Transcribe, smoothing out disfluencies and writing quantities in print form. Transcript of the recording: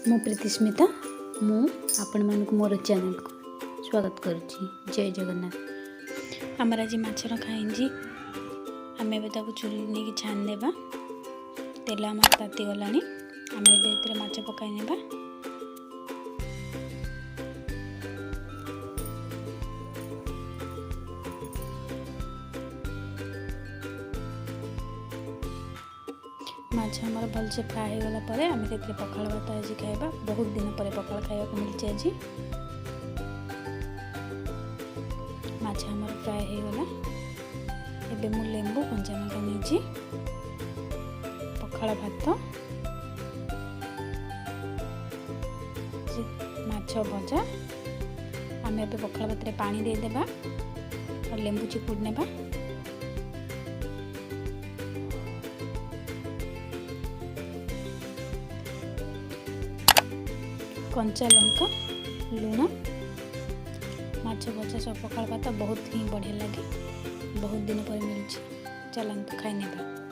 मु प्रीतिस्मिता मु आपण मानक मोर चैनल को स्वागत करुच्ची। जय जगन्नाथ। आमर आज माछर खाइंजी आम एवं चूली नहीं छान देवा। तेल आम ताती गलानी आम ए माछ पकाई नेबा। माछ आमर भलसे फ्राए हो गला आम पखाड़ भात आज खाइबा। बहुत दिन पर पखाड़ खाइबा को मिलছে आज। माछ आमर फ्राए हो गला। एबे मु लेंबू कंचा लंका नहीं पखाड़ भात माछ भजा आम ए पखाड़ भात रे पानी दे देबा और लेंबू चिपुड़ नेबा। कंचा लंका लुण माछ भजा सब पखाड़ भात बहुत ही बढ़िया लगे। बहुत दिन पर मिलूँ। चलते खाई नेबा।